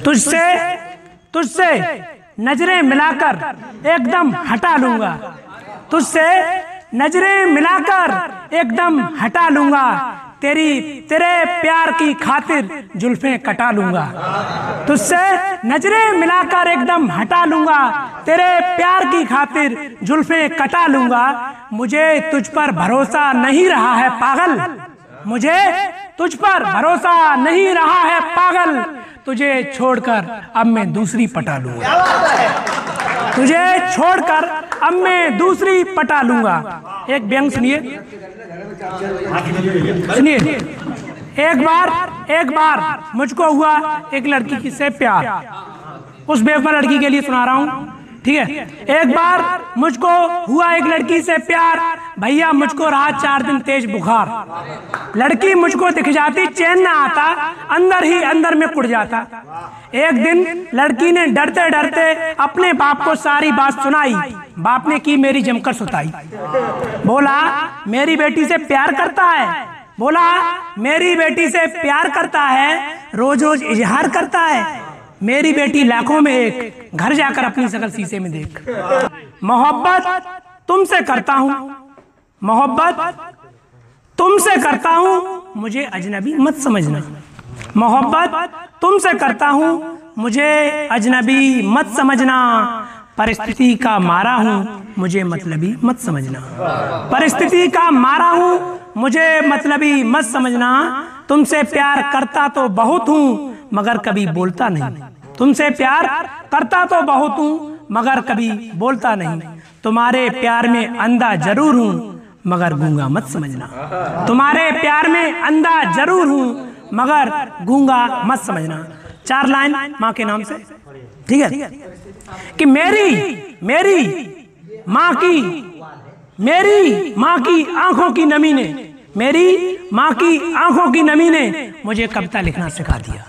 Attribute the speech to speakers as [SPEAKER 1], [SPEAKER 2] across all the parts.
[SPEAKER 1] तुझसे तुझसे नजरें मिलाकर एकदम हटा लूंगा, तुझसे नजरें मिलाकर एकदम हटा लूंगा, तेरे प्यार की खातिर जुल्फें कटा लूंगा। तुझसे नजरें मिलाकर एकदम हटा लूंगा, तेरे प्यार की खातिर जुल्फें कटा लूंगा। मुझे तुझ पर भरोसा नहीं रहा है पागल, मुझे तुझ पर भरोसा नहीं रहा है पागल, तुझे छोड़कर अब मैं दूसरी पटा लूंगा, तुझे छोड़कर अब मैं दूसरी पटा लूंगा। एक व्यंग सुनिए, सुनिए। एक बार मुझको हुआ एक लड़की से प्यार, उस बेवफा लड़की के लिए सुना रहा हूं, ठीक है। एक बार मुझको हुआ एक लड़की से प्यार, भैया मुझको रहा 4 दिन तेज बुखार। लड़की मुझको दिख जाती, चैन ना आता, अंदर ही अंदर में कुड़ जाता। एक दिन लड़की ने डरते डरते अपने बाप को सारी बात सुनाई, बाप ने की मेरी जमकर सुताई। बोला मेरी बेटी से प्यार करता है, बोला मेरी बेटी से प्यार करता है, रोज रोज इजहार करता है, मेरी बेटी लाखों में एक, घर जाकर अपनी शक्ल शीशे में देख। मोहब्बत तुमसे करता हूं, मोहब्बत तुमसे करता हूं, मुझे अजनबी मत समझना। मोहब्बत तुमसे करता हूं, मुझे अजनबी मत समझना। परिस्थिति का मारा हूं, मुझे मतलबी मत समझना। परिस्थिति का मारा हूं, मुझे मतलबी मत समझना। तुमसे प्यार करता तो बहुत हूं, मगर कभी बोलता नहीं। तुमसे प्यार करता तो बहुत हूं, मगर कभी बोलता नहीं। तुम्हारे प्यार में अंधा जरूर हूं, मगर गूंगा मत समझना। तुम्हारे प्यार में अंधा जरूर हूं, मगर गूंगा मत समझना। 4 लाइन माँ के नाम से, ठीक है। कि मेरी माँ की आंखों की नमी ने, मेरी माँ की आंखों की नमी ने मुझे कविता लिखना सिखा दिया।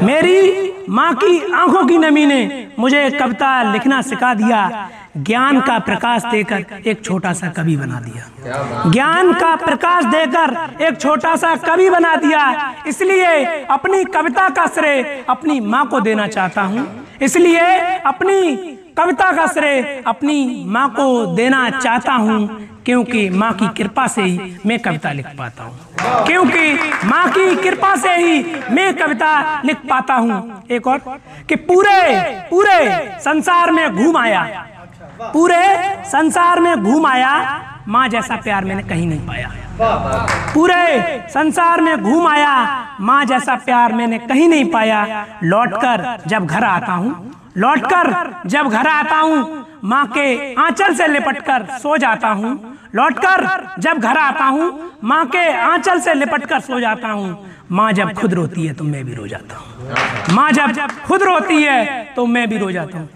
[SPEAKER 1] मेरी माँ की आंखों की नमी ने मुझे कविता लिखना सिखा दिया। ज्ञान का प्रकाश देकर एक छोटा सा कवि बना दिया। ज्ञान का प्रकाश देकर एक छोटा सा कवि बना दिया। इसलिए अपनी कविता का श्रेय अपनी माँ को देना चाहता हूँ, इसलिए अपनी कविता का श्रेय अपनी माँ को देना चाहता हूँ, क्योंकि माँ की कृपा से ही मैं कविता लिख पाता हूँ, क्योंकि माँ की कृपा से ही मैं कविता लिख पाता हूँ। एक और कि पूरे संसार में घूम आया, पूरे संसार में घूम आया, माँ जैसा प्यार मैंने कहीं नहीं पाया। पूरे संसार में घूम आया, माँ जैसा प्यार मैंने कहीं नहीं पाया। लौटकर जब घर आता हूँ, लौटकर जब घर आता हूँ, माँ के आंचल से लिपटकर सो जाता हूँ। लौटकर जब घर आता हूँ, माँ के आंचल से लिपटकर सो जाता हूँ। माँ जब खुद रोती है तो मैं भी रो जाता हूँ, माँ जब खुद रोती है तो मैं भी रो जाता हूँ।